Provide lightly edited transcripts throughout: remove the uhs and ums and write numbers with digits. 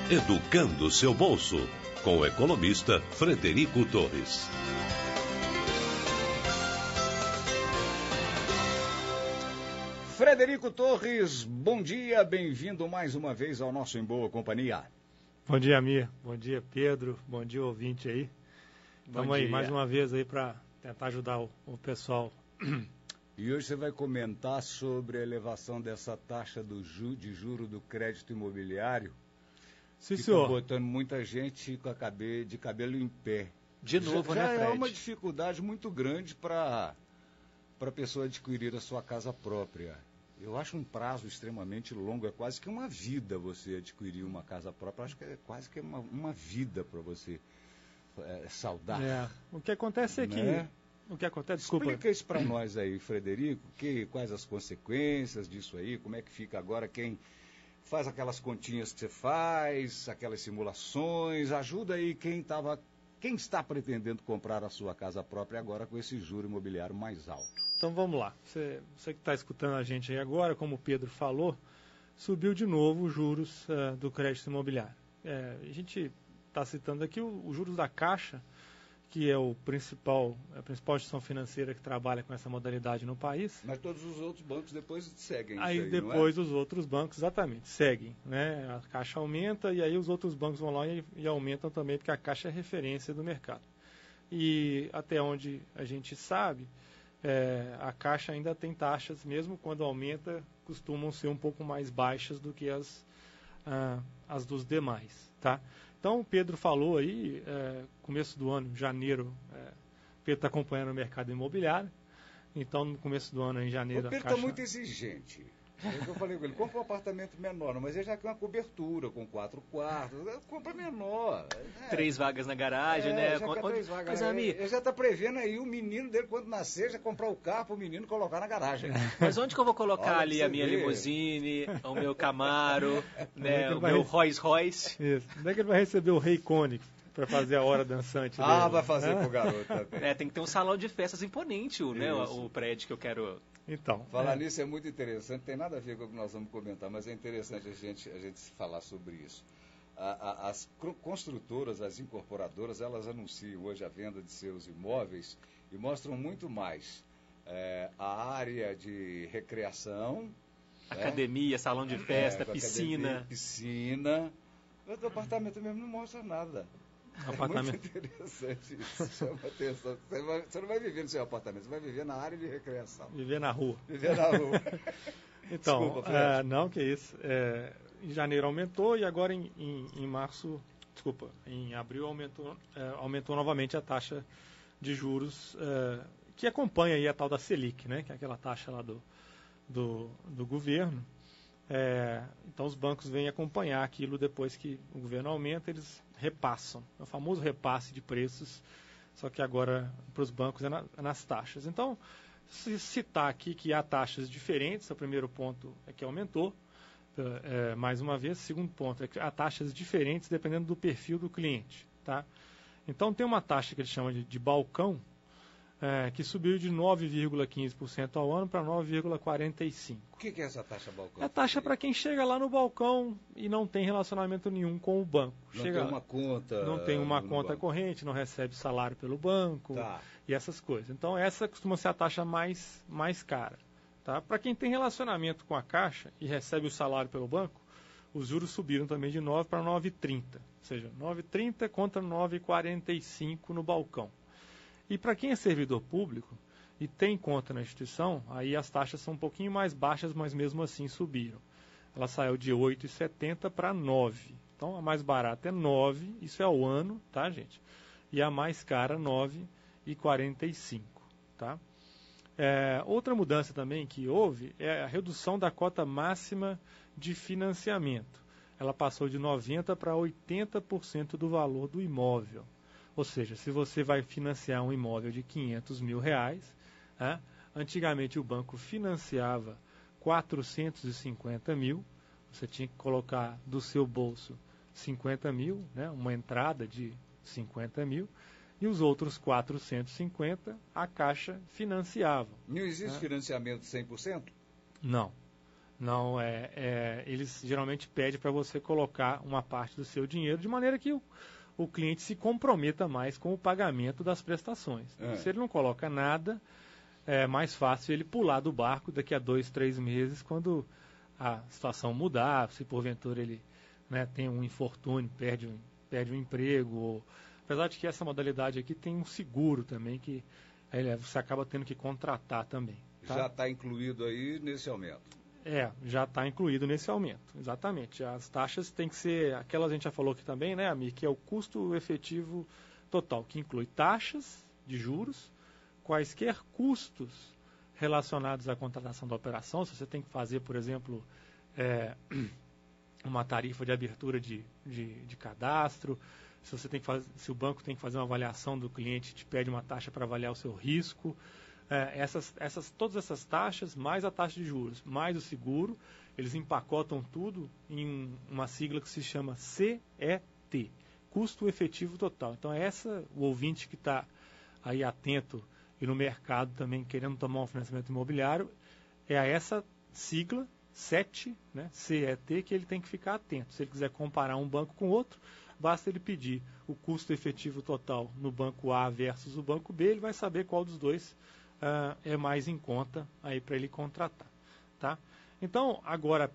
Educando seu bolso, com o economista Frederico Torres. Frederico Torres, bom dia, bem-vindo mais uma vez ao nosso Em Boa Companhia. Bom dia, Mir. Bom dia, Pedro. Bom dia, ouvinte aí. Estamos aí mais uma vez aí para tentar ajudar o pessoal. E hoje você vai comentar sobre a elevação dessa taxa de juro do crédito imobiliário. Sim, que senhor. Está botando muita gente de cabelo em pé. De novo, já né, Fred? É uma dificuldade muito grande para a pessoa adquirir a sua casa própria. Eu acho um prazo extremamente longo, é quase que uma vida você adquirir uma casa própria. Acho que é quase que uma vida para você saudar. O que acontece é que... O que acontece, desculpa. Explica isso para nós aí, Frederico, quais as consequências disso aí, como é que fica agora quem faz aquelas continhas que você faz, aquelas simulações, ajuda aí quem está pretendendo comprar a sua casa própria agora com esse juro imobiliário mais alto. Então vamos lá, você que está escutando a gente aí agora, como o Pedro falou, subiu de novo os juros do crédito imobiliário. A gente está citando aqui os juros da Caixa, que é a principal instituição financeira que trabalha com essa modalidade no país. Mas todos os outros bancos depois seguem aí isso aí, depois não é? Os outros bancos, exatamente, seguem. Né? A Caixa aumenta e aí os outros bancos vão lá e aumentam também, porque a Caixa é referência do mercado. E até onde a gente sabe, a Caixa ainda tem taxas, mesmo quando aumenta, costumam ser um pouco mais baixas do que as dos demais, tá? Então, o Pedro falou aí, começo do ano, janeiro, Pedro está acompanhando o mercado imobiliário, então no começo do ano, em janeiro... O Pedro está muito exigente. Eu falei com ele, compra um apartamento menor, mas ele já quer uma cobertura com 4 quartos, compra menor. 3 vagas na garagem, né? Já quer 3 vagas. Mas, amigo, ele já está prevendo aí o menino dele, quando nascer, já comprar o carro para o menino colocar na garagem. Mas onde que eu vou colocar ali a minha limusine, o meu Camaro, né, o meu Rolls Royce? Isso. Onde é que ele vai receber o Rei Cônigo para fazer a hora dançante dele? Vai fazer pro garoto também. Tem que ter um salão de festas imponente, né, o prédio que eu quero... Então, falar nisso é muito interessante, tem nada a ver com o que nós vamos comentar, mas é interessante a gente falar sobre isso. As construtoras, as incorporadoras, elas anunciam hoje a venda de seus imóveis e mostram muito mais a área de recreação, academia, salão de festa, piscina. Piscina. O teu apartamento mesmo não mostra nada. Apartamento. É muito interessante isso, chama atenção. Você não vai viver no seu apartamento, você vai viver na área de recreação. Viver na rua. Viver na rua. Então, desculpa, Fred. não, que isso. Em janeiro aumentou e agora em abril aumentou novamente a taxa de juros que acompanha aí a tal da Selic, né, que é aquela taxa lá do governo. Então os bancos vêm acompanhar aquilo depois que o governo aumenta, eles repassam. É o famoso repasse de preços, só que agora para os bancos é nas taxas. Então, se citar aqui que há taxas diferentes, o primeiro ponto é que aumentou, mais uma vez. O segundo ponto é que há taxas diferentes dependendo do perfil do cliente. Tá? Então tem uma taxa que eles chamam de balcão, que subiu de 9,15% ao ano para 9,45%. O que é essa taxa balcão? É a taxa para quem chega lá no balcão e não tem relacionamento nenhum com o banco. Não tem uma conta. Não tem uma conta corrente, não recebe salário pelo banco e essas coisas. Então essa costuma ser a taxa mais cara. Tá? Para quem tem relacionamento com a Caixa e recebe o salário pelo banco, os juros subiram também de 9 para 9,30. Ou seja, 9,30 contra 9,45 no balcão. E para quem é servidor público e tem conta na instituição, aí as taxas são um pouquinho mais baixas, mas mesmo assim subiram. Ela saiu de 8,70 para 9. Então a mais barata é 9, isso é ao ano, tá, gente? E a mais cara, 9,45, tá? Outra mudança também que houve é a redução da cota máxima de financiamento. Ela passou de 90% para 80% do valor do imóvel. Ou seja, se você vai financiar um imóvel de R$500 mil, antigamente o banco financiava 450 mil, você tinha que colocar do seu bolso 50 mil, né, uma entrada de 50 mil, e os outros 450 a Caixa financiava. Não existe financiamento 100%? Não. Não, eles geralmente pedem para você colocar uma parte do seu dinheiro de maneira que o cliente se comprometa mais com o pagamento das prestações. Se ele não coloca nada, é mais fácil ele pular do barco daqui a 2, 3 meses, quando a situação mudar, se porventura ele, né, tem um infortúnio, perde um emprego. Apesar de que essa modalidade aqui tem um seguro também, que você acaba tendo que contratar também. Tá? Já está incluído aí nesse aumento. Já está incluído nesse aumento, exatamente. As taxas têm que ser, aquelas a gente já falou aqui também, né, Amir, que é o custo efetivo total, que inclui taxas de juros, quaisquer custos relacionados à contratação da operação. Se você tem que fazer, por exemplo, uma tarifa de abertura de cadastro, se o banco tem que fazer uma avaliação do cliente, te pede uma taxa para avaliar o seu risco, todas essas taxas, mais a taxa de juros, mais o seguro, eles empacotam tudo em uma sigla que se chama CET, custo efetivo total. Então o ouvinte que está aí atento e no mercado também querendo tomar um financiamento imobiliário, é a essa sigla, CET, né, CET, que ele tem que ficar atento. Se ele quiser comparar um banco com outro, basta ele pedir o custo efetivo total no banco A versus o banco B, ele vai saber qual dos dois é mais em conta aí para ele contratar, tá? Então, agora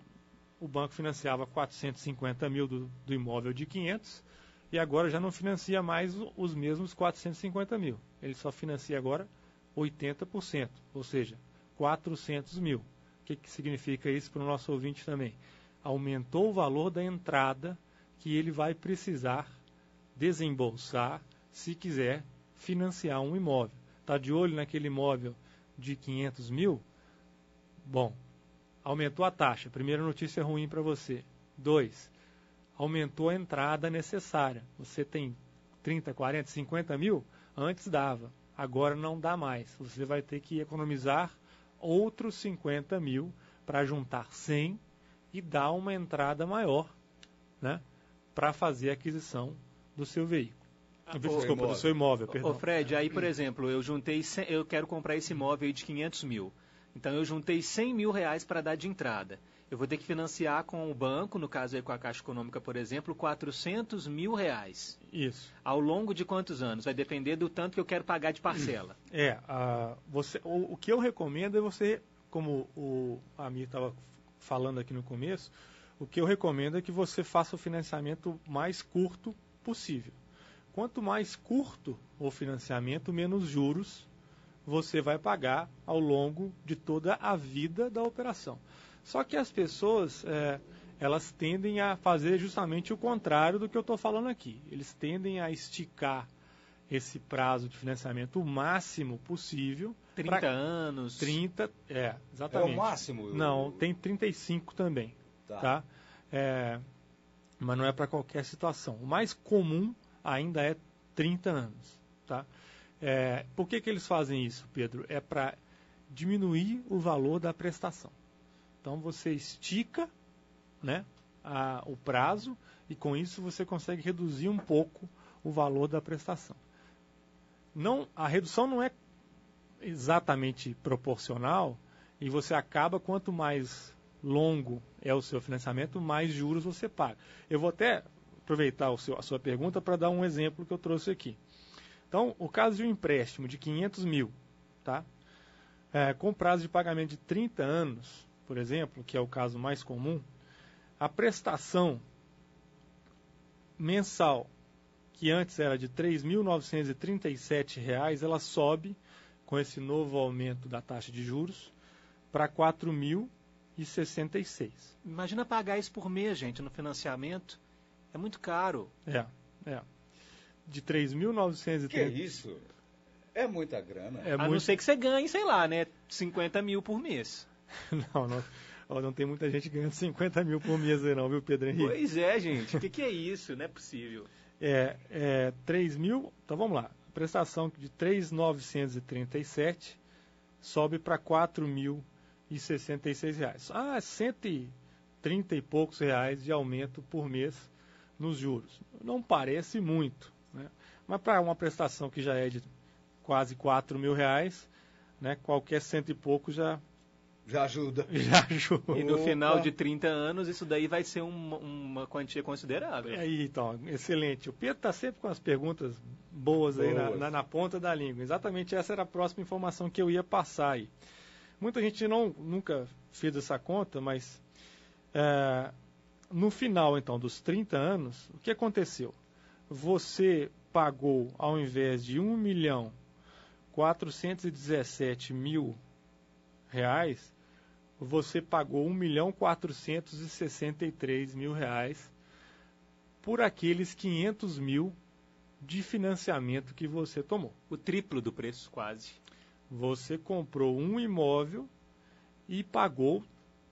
o banco financiava 450 mil do imóvel de 500 e agora já não financia mais os mesmos 450 mil. Ele só financia agora 80%, ou seja, 400 mil. O que significa isso para o nosso ouvinte também? Aumentou o valor da entrada que ele vai precisar desembolsar se quiser financiar um imóvel. Está de olho naquele imóvel de 500 mil? Bom, aumentou a taxa. Primeira notícia ruim para você. 2, aumentou a entrada necessária. Você tem 30, 40, 50 mil? Antes dava. Agora não dá mais. Você vai ter que economizar outros 50 mil para juntar 100 e dar uma entrada maior, né, para fazer a aquisição do seu veículo. Desculpa, do seu imóvel, perdão. Ô Fred, aí, por exemplo, eu quero comprar esse imóvel aí de 500 mil. Então, eu juntei 100 mil reais para dar de entrada. Eu vou ter que financiar com o banco, no caso aí com a Caixa Econômica, por exemplo, 400 mil reais. Isso. Ao longo de quantos anos? Vai depender do tanto que eu quero pagar de parcela. O que eu recomendo é você, como o Amir estava falando aqui no começo, o que eu recomendo é que você faça o financiamento mais curto possível. Quanto mais curto o financiamento, menos juros você vai pagar ao longo de toda a vida da operação. Só que as pessoas, elas tendem a fazer justamente o contrário do que eu estou falando aqui. Eles tendem a esticar esse prazo de financiamento o máximo possível. 30 anos? 30, exatamente. É o máximo? Não, tem 35 também. Tá? Mas não é para qualquer situação. O mais comum ainda é 30 anos. Tá? Por que eles fazem isso, Pedro? É para diminuir o valor da prestação. Então você estica, né, o prazo e com isso você consegue reduzir um pouco o valor da prestação. A redução não é exatamente proporcional e você acaba, quanto mais longo é o seu financiamento, mais juros você paga. Eu vou até aproveitar a sua pergunta para dar um exemplo que eu trouxe aqui. Então, o caso de um empréstimo de 500 mil, tá? Com prazo de pagamento de 30 anos, por exemplo, que é o caso mais comum, a prestação mensal, que antes era de R$ 3.937, ela sobe com esse novo aumento da taxa de juros para R$ 4.066. Imagina pagar isso por mês, gente, no financiamento. É muito caro. De 3.930. Que isso? É muita grana. Não ser que você ganhe, sei lá, né? 50 mil por mês. Não tem muita gente ganhando 50 mil por mês aí não, viu, Pedro Henrique? Pois é, gente. O que é isso? Não é possível. 3 mil... Então, vamos lá. A prestação de 3.937 sobe para R$ 4.066. 130 e poucos reais de aumento por mês nos juros. Não parece muito, né? Mas para uma prestação que já é de quase R$ 4.000, né, qualquer cento e pouco já Já ajuda. Já ajuda. E no final de 30 anos, isso daí vai ser uma quantia considerável. Aí, então, excelente. O Pedro está sempre com as perguntas boas aí na ponta da língua. Exatamente essa era a próxima informação que eu ia passar aí. Muita gente nunca fez essa conta, mas no final, então, dos 30 anos, o que aconteceu? Você pagou, ao invés de R$1.417.000, você pagou R$1.463.000 por aqueles 500 mil de financiamento que você tomou. O triplo do preço, quase. Você comprou um imóvel e pagou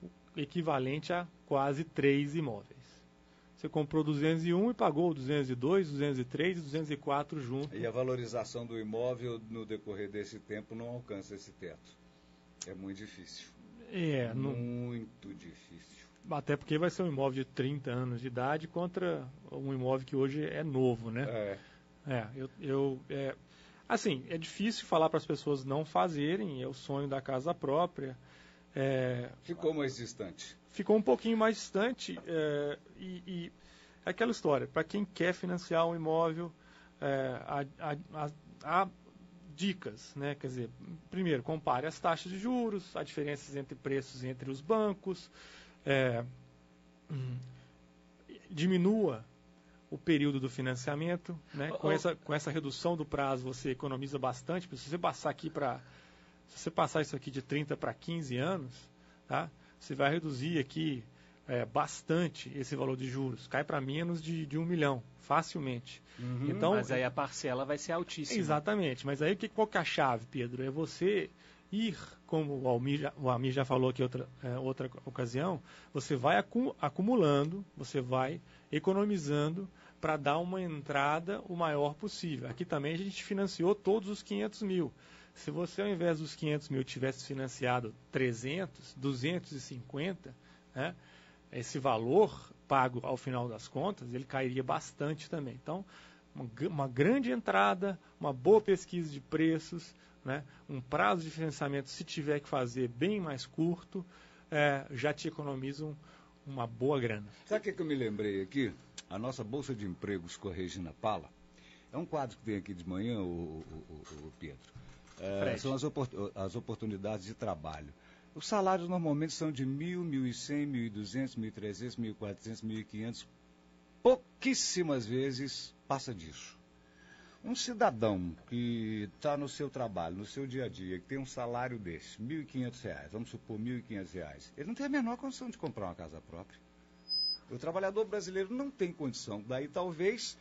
o equivalente a quase 3 imóveis. Você comprou 201 e pagou 202, 203 e 204 juntos. E a valorização do imóvel no decorrer desse tempo não alcança esse teto. É muito difícil. Muito difícil. Até porque vai ser um imóvel de 30 anos de idade contra um imóvel que hoje é novo, né? Assim, é difícil falar para as pessoas não fazerem, é o sonho da casa própria. Ficou mais distante. Ficou um pouquinho mais distante e aquela história, para quem quer financiar um imóvel, há dicas, né? Quer dizer, primeiro, compare as taxas de juros, as diferenças entre preços entre os bancos, diminua o período do financiamento, né? Com essa redução do prazo você economiza bastante, porque se você passar isso aqui de 30 para 15 anos, tá? Você vai reduzir aqui bastante esse valor de juros, cai para menos de 1 milhão, facilmente. Então, mas aí a parcela vai ser altíssima. Exatamente, mas aí qual que é a chave, Pedro? É você ir, como o Almir já falou aqui outra ocasião, você vai acumulando, você vai economizando para dar uma entrada o maior possível. Aqui também a gente financiou todos os 500 mil. Se você, ao invés dos 500 mil, tivesse financiado 300, 250, né, esse valor pago ao final das contas, ele cairia bastante também. Então, uma grande entrada, uma boa pesquisa de preços, né, um prazo de financiamento, se tiver que fazer bem mais curto, já te economizam uma boa grana. Sabe o que eu me lembrei aqui? A nossa Bolsa de Empregos com a Regina Pala. É um quadro que tem aqui de manhã, o Pedro. São as oportunidades de trabalho. Os salários normalmente são de 1.000, 1.100, 1.200, 1.300, 1.400, 1.500. Pouquíssimas vezes passa disso. Um cidadão que está no seu trabalho, no seu dia a dia, que tem um salário desse, R$ 1.500, vamos supor R$ 1.500, ele não tem a menor condição de comprar uma casa própria. O trabalhador brasileiro não tem condição. Daí talvez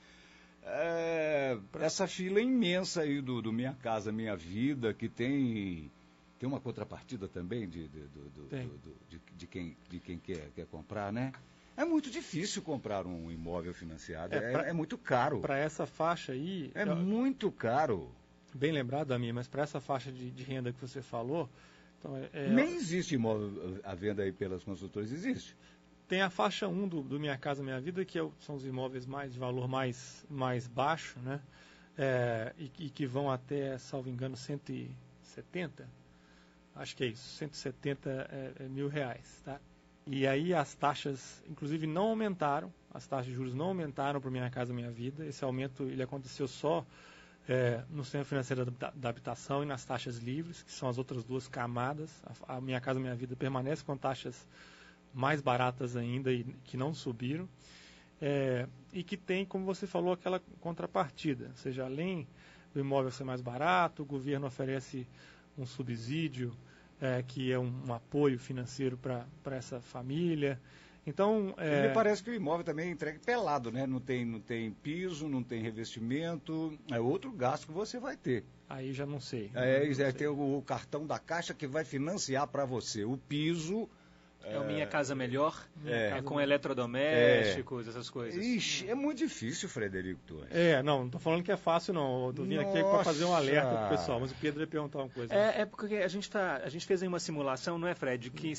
essa fila imensa aí do Minha Casa Minha Vida, que tem uma contrapartida também de quem quer comprar, né? É muito difícil comprar um imóvel financiado, é muito caro. Para essa faixa aí... muito caro. Bem lembrado, Amir, mas para essa faixa de renda que você falou... Então nem existe imóvel à venda aí pelas consultoras, existe. Tem a faixa 1 do Minha Casa Minha Vida, que são os imóveis de valor mais baixo, né? E que vão até, salvo engano, 170, acho que é isso, 170 mil reais, tá? E aí as taxas, inclusive, não aumentaram, as taxas de juros não aumentaram para Minha Casa Minha Vida. Esse aumento ele aconteceu só no Sistema Financeiro da Habitação e nas taxas livres, que são as outras duas camadas. A Minha Casa Minha Vida permanece com taxas mais baratas ainda e que não subiram, e que tem, como você falou, aquela contrapartida, ou seja, além do imóvel ser mais barato, o governo oferece um subsídio, que é um apoio financeiro para essa família. Então, me parece que o imóvel também é entregue pelado, né? Não tem piso, não tem revestimento, é outro gasto que você vai ter. Aí já não sei. Tem o cartão da Caixa que vai financiar para você o piso. É o Minha Casa Melhor, com eletrodomésticos, essas coisas. Ixi, é muito difícil, Frederico Torres. Não estou falando que é fácil, não. Eu vim aqui para fazer um alerta para o pessoal, mas o Pedro ia perguntar uma coisa. Porque a gente fez aí uma simulação, não é, Fred, que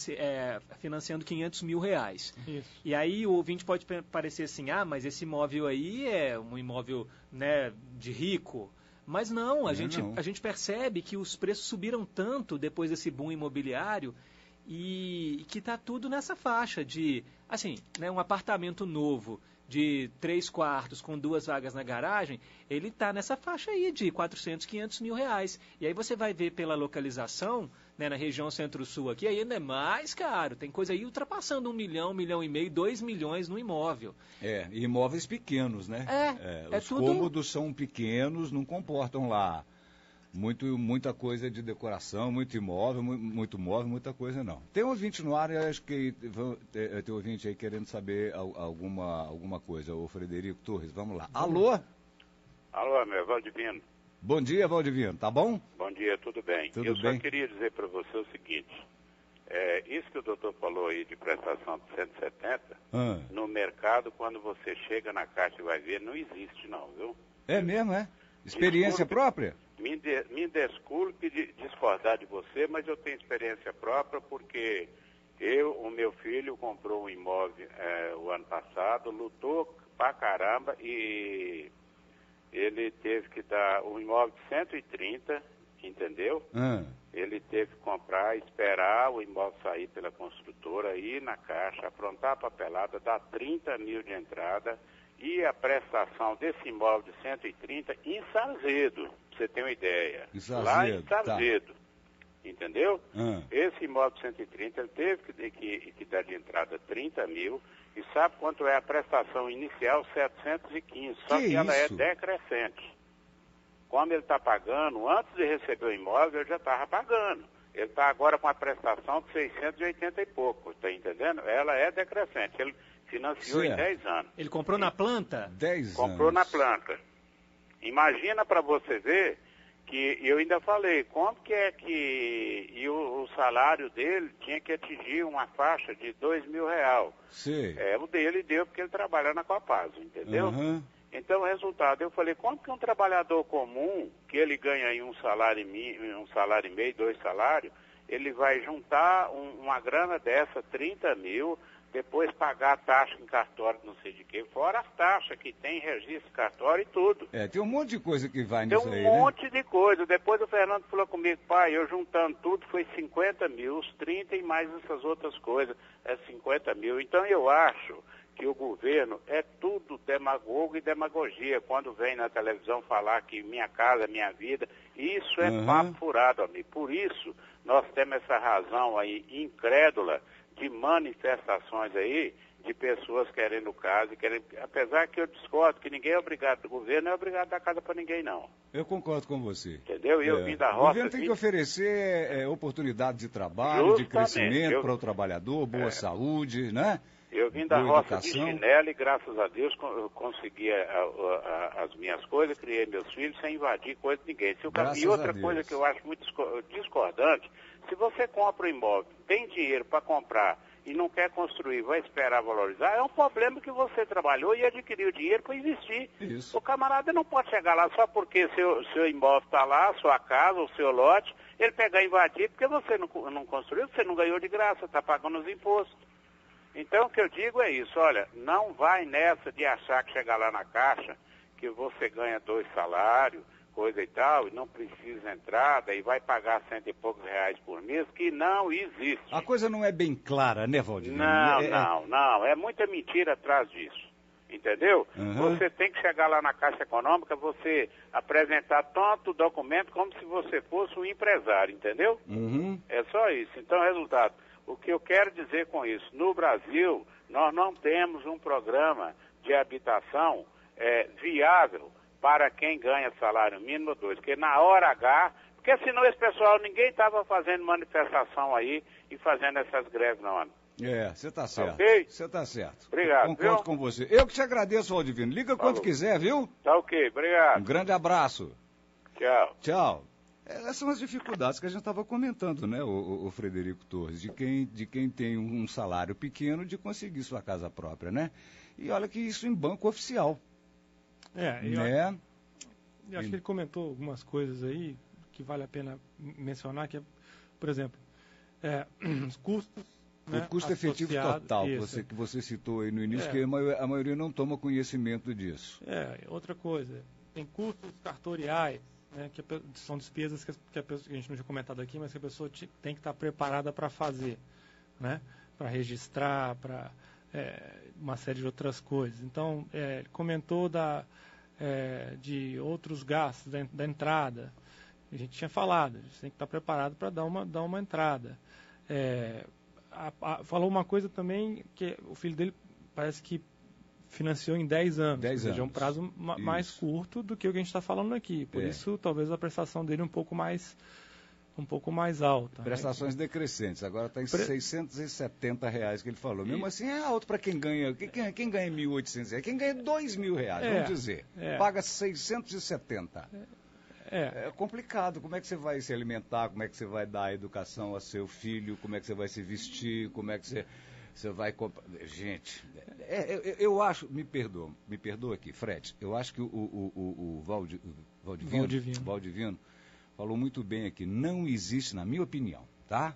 financiando 500 mil reais. Isso. E aí o ouvinte pode parecer assim, mas esse imóvel aí é um imóvel, né, de rico. Mas não, a gente percebe que os preços subiram tanto depois desse boom imobiliário. e que está tudo nessa faixa de, assim, né, um apartamento novo de 3 quartos com 2 vagas na garagem, ele está nessa faixa aí de 400, 500 mil reais. E aí você vai ver pela localização, né, na região centro-sul aqui, aí ainda é mais caro. Tem coisa aí ultrapassando 1 milhão, 1,5 milhão, 2 milhões no imóvel. Imóveis pequenos, né? Os tudo... cômodos são pequenos, não comportam lá muita coisa de decoração, muito móvel, muita coisa não. Tem um ouvinte no ar, eu acho que tem um ouvinte aí querendo saber alguma coisa. O Frederico Torres, vamos lá. Alô? Alô, meu Valdivino. Bom dia, Valdivino, tá bom? Bom dia, tudo bem? Tudo eu bem? Só queria dizer para você o seguinte, isso que o doutor falou aí de prestação de 170, no mercado, quando você chega na caixa e vai ver, não existe não, viu? É mesmo, é? Experiência própria? Me desculpe de discordar de você, mas eu tenho experiência própria porque o meu filho comprou um imóvel o ano passado, lutou pra caramba e ele teve que dar um imóvel de 130, entendeu? Ele teve que comprar, esperar o imóvel sair pela construtora, ir na caixa, aprontar a papelada, dar 30 mil de entrada e a prestação desse imóvel de 130 em Sarzedo, pra você ter uma ideia. Lá em Sarzedo, entendeu? Esse imóvel de 130, ele teve que dar de entrada 30 mil. E sabe quanto é a prestação inicial? 715, só que ela é decrescente. Como ele está pagando, antes de receber o imóvel, ele já estava pagando. Ele está agora com a prestação de 680 e pouco, está entendendo? Ela é decrescente, ele financiou em 10 anos. Ele comprou na planta? 10 anos. Comprou na planta. Imagina para você ver que eu ainda falei, como que é que o salário dele tinha que atingir uma faixa de R$2.000. Sim. O dele deu porque ele trabalha na Copasa, entendeu? Então o resultado, eu falei, como que um trabalhador comum, que ele ganha aí um salário e meio, 2 salários, ele vai juntar uma grana dessa, 30 mil, depois pagar a taxa em cartório, não sei de quê, fora as taxas que tem, registro, cartório e tudo. Tem um monte de coisa que vai nisso aí, né? Tem um monte de coisa. Depois o Fernando falou comigo, pai, eu juntando tudo foi 50 mil, os 30 e mais essas outras coisas, 50 mil. Então eu acho que o governo é tudo demagogo e demagogia. Quando vem na televisão falar que minha casa, minha vida, isso é papo furado, amigo. Por isso nós temos essa razão aí incrédula de manifestações aí, de pessoas querendo casa, apesar que eu discordo que ninguém é obrigado, o governo não é obrigado a dar casa para ninguém, não. Eu concordo com você. Entendeu? Eu vim da roça... O governo tem que oferecer oportunidade de trabalho, de crescimento para o trabalhor, boa saúde, né? Eu vim da roça de chinelo e, graças a Deus, eu consegui as minhas coisas, criei meus filhos sem invadir coisa de ninguém. E outra coisa que eu acho muito discordante, se você compra um imóvel, tem dinheiro para comprar e não quer construir, vai esperar valorizar, é um problema que você trabalhou e adquiriu dinheiro para investir. Isso. O camarada não pode chegar lá só porque seu imóvel está lá, sua casa, o seu lote, ele pegar e invadir porque você não construiu, você não ganhou de graça, está pagando os impostos. Então, o que eu digo é isso, olha, não vai nessa de achar que chegar lá na caixa, que você ganha 2 salários, coisa e tal, e não precisa entrada, e vai pagar 100 e poucos reais por mês, que não existe. A coisa não é bem clara, né, Valdivino? Não, é muita mentira atrás disso, entendeu? Você tem que chegar lá na Caixa Econômica, você apresentar tanto documento como se você fosse um empresário, entendeu? É só isso. Então, resultado... O que eu quero dizer com isso, no Brasil, nós não temos um programa de habitação viável para quem ganha salário mínimo ou 2, porque na hora H, porque senão esse pessoal, ninguém estava fazendo manifestação aí e fazendo essas greves não. Você está certo. Ok? Você está certo. Obrigado. Concordo com você. Eu que te agradeço, Valdivino. Liga quando quiser, viu? Tá ok, obrigado. Um grande abraço. Tchau. Tchau. Essas são as dificuldades que a gente estava comentando, né, o Frederico Torres, de quem tem um salário pequeno de conseguir sua casa própria, né? E olha que isso em banco oficial. Eu acho que ele comentou algumas coisas aí que vale a pena mencionar, que é, por exemplo, os custos. O custo efetivo total que você citou aí no início, que a maioria não toma conhecimento disso. Outra coisa, tem custos cartoriais, né, que são despesas que a gente não tinha comentado aqui, mas que a pessoa tem que estar preparada para fazer. né? Para registrar, para uma série de outras coisas. Então, ele comentou de outros gastos da entrada. A gente tinha falado, a gente tem que estar preparado para dar uma entrada. Falou uma coisa também, que o filho dele parece que financiou em 10 anos. 10 ou seja, anos. É um prazo mais curto do que o que a gente está falando aqui. Por isso, talvez a prestação dele um pouco mais alta. Prestações decrescentes. Agora está em R$670 que ele falou. Mesmo assim, é alto para quem ganha. Quem ganha R$1.800? Quem ganha R$2.000, vamos dizer. Paga 670. É complicado. Como é que você vai se alimentar? Como é que você vai dar a educação a seu filho? Como é que você vai se vestir? Como é que você vai comprar? Gente, eu acho, me perdoa aqui, Fred, eu acho que o Valdivino falou muito bem aqui. Não existe, na minha opinião, tá?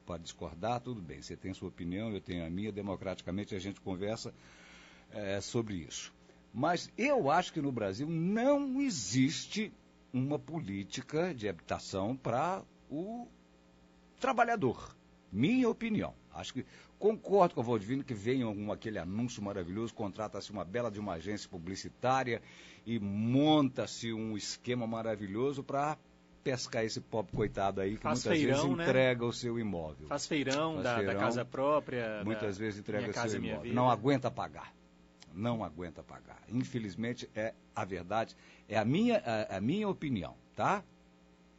Pode discordar, tudo bem. Você tem a sua opinião, eu tenho a minha. Democraticamente a gente conversa sobre isso. Mas eu acho que no Brasil não existe uma política de habitação para o trabalhador. Minha opinião. Acho que concordo com o Valdivino que venha aquele anúncio maravilhoso, contrata-se uma bela de uma agência publicitária e monta-se um esquema maravilhoso para pescar esse pobre coitado aí que muitas vezes entrega o seu imóvel. Faz feirão da casa própria. Muitas vezes entrega o seu imóvel. Não aguenta pagar. Não aguenta pagar. Infelizmente, a verdade, é a minha opinião, tá?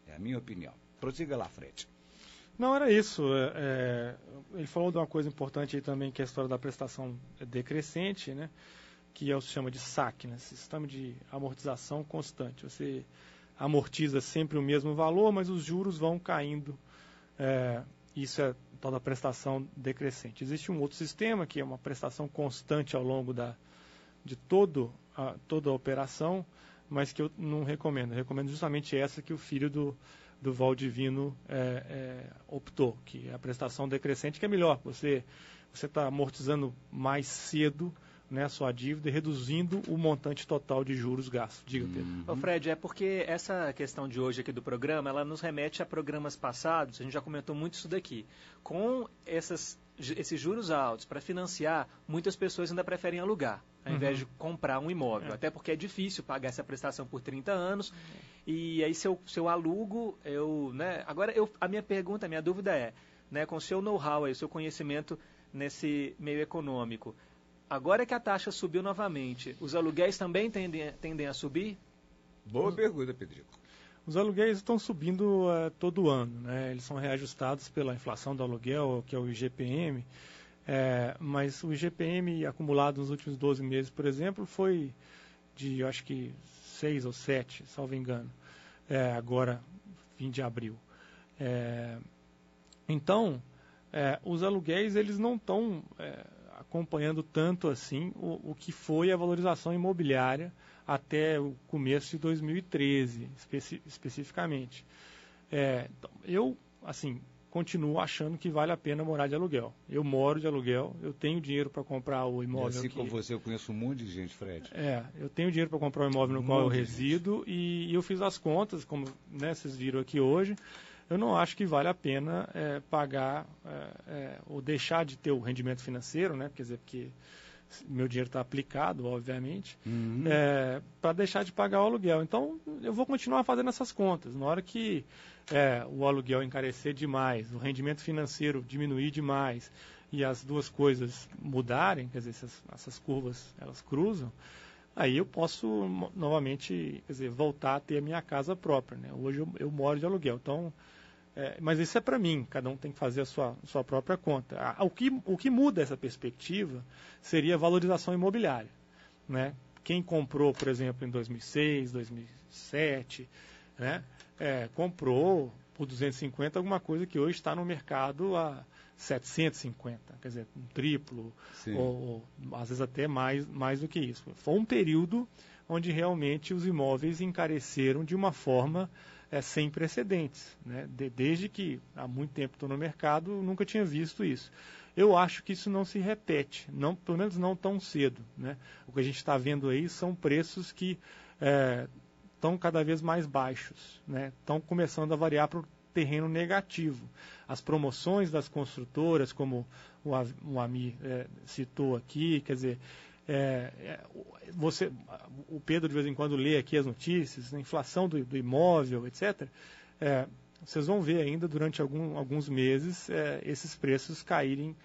É a minha opinião. Prossiga lá, Fred. Não, era isso. Ele falou de uma coisa importante aí também, que é a história da prestação decrescente, né? Que se chama de SAC, né? Sistema de amortização constante. Você amortiza sempre o mesmo valor, mas os juros vão caindo. Isso é tal da prestação decrescente. Existe um outro sistema, que é uma prestação constante ao longo de toda a operação, mas que eu não recomendo. Eu recomendo justamente essa que o filho do Valdivino optou, que é a prestação decrescente, que é melhor. Você está amortizando mais cedo, né, a sua dívida e reduzindo o montante total de juros gastos. Diga, Pedro. Fred, é porque essa questão de hoje aqui do programa, ela nos remete a programas passados, a gente já comentou muito isso daqui. Com esses juros altos para financiar, muitas pessoas ainda preferem alugar, ao invés de comprar um imóvel. Até porque é difícil pagar essa prestação por 30 anos. E aí, se eu alugo, Agora, a minha dúvida é, né, com o seu know-how, o seu conhecimento nesse meio econômico, agora que a taxa subiu novamente, os aluguéis também tendem a subir? Boa pergunta, Pedrico. Os aluguéis estão subindo todo ano, né? Eles são reajustados pela inflação do aluguel, que é o IGPM, mas o IGPM acumulado nos últimos 12 meses, por exemplo, foi de, eu acho que 6 ou 7, salvo engano, agora, fim de abril. Então, os aluguéis eles não estão acompanhando tanto assim o que foi a valorização imobiliária até o começo de 2013, especificamente. Então, eu, assim, continuo achando que vale a pena morar de aluguel. Eu moro de aluguel, eu tenho dinheiro para comprar o imóvel. E assim como você, eu conheço um monte de gente, Fred. Eu tenho dinheiro para comprar o imóvel no qual eu resido e eu fiz as contas, como vocês viram aqui hoje. Eu não acho que vale a pena pagar ou deixar de ter o rendimento financeiro, né? Quer dizer, porque meu dinheiro está aplicado, obviamente, para deixar de pagar o aluguel. Então, eu vou continuar fazendo essas contas. Na hora que o aluguel encarecer demais, o rendimento financeiro diminuir demais e as duas coisas mudarem, quer dizer, essas curvas elas cruzam, aí eu posso novamente, quer dizer, voltar a ter a minha casa própria, né? Hoje eu moro de aluguel, então, mas isso é para mim, cada um tem que fazer a sua própria conta. O que muda essa perspectiva seria a valorização imobiliária, né? Quem comprou, por exemplo, em 2006, 2007, né? Comprou por 250 alguma coisa que hoje está no mercado a 750, quer dizer, um triplo, ou às vezes até mais do que isso. Foi um período onde realmente os imóveis encareceram de uma forma sem precedentes, né? Desde que há muito tempo estou no mercado, nunca tinha visto isso. Eu acho que isso não se repete, pelo menos não tão cedo, né? O que a gente está vendo aí são preços que estão cada vez mais baixos, né? Estão começando a variar para terreno negativo. As promoções das construtoras, como o Ami citou aqui, quer dizer, o Pedro de vez em quando lê aqui as notícias, a inflação do imóvel, etc., vocês vão ver ainda durante alguns meses esses preços caírem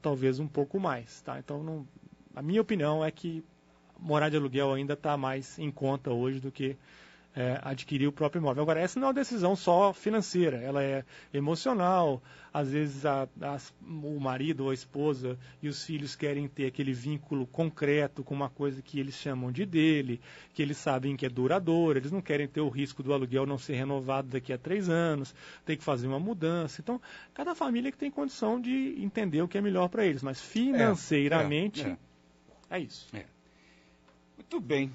talvez um pouco mais. Tá? Então, a minha opinião é que morar de aluguel ainda está mais em conta hoje do que adquirir o próprio imóvel. Agora, essa não é uma decisão só financeira, ela é emocional. Às vezes o marido ou a esposa e os filhos querem ter aquele vínculo concreto com uma coisa que eles chamam de dele, que eles sabem que é duradoura, eles não querem ter o risco do aluguel não ser renovado daqui a 3 anos, tem que fazer uma mudança. Então, cada família que tem condição de entender o que é melhor para eles, mas financeiramente é isso. Muito bem.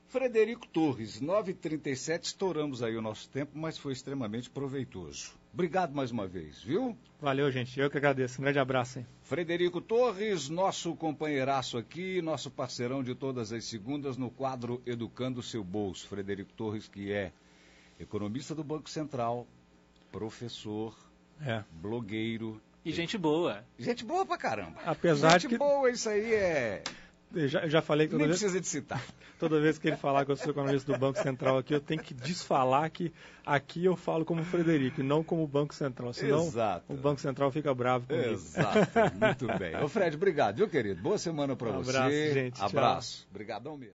Frederico Torres, 9h37, estouramos aí o nosso tempo, mas foi extremamente proveitoso. Obrigado mais uma vez, viu? Valeu, gente. Eu que agradeço. Um grande abraço, hein? Frederico Torres, nosso companheiraço aqui, nosso parceirão de todas as segundas no quadro Educando o Seu Bolso. Frederico Torres, que é economista do Banco Central, professor, blogueiro. E gente boa. Gente boa pra caramba. Apesar gente boa, isso aí é... Eu já falei que nem precisa de citar. Toda vez que ele falar que eu sou economista do Banco Central aqui, eu tenho que desfalar que aqui eu falo como Frederico e não como Banco Central. Senão o Banco Central fica bravo comigo. Exato, muito bem. Ô Fred, obrigado, viu, querido? Boa semana para você. Abraço, gente. Abraço. Obrigadão mesmo.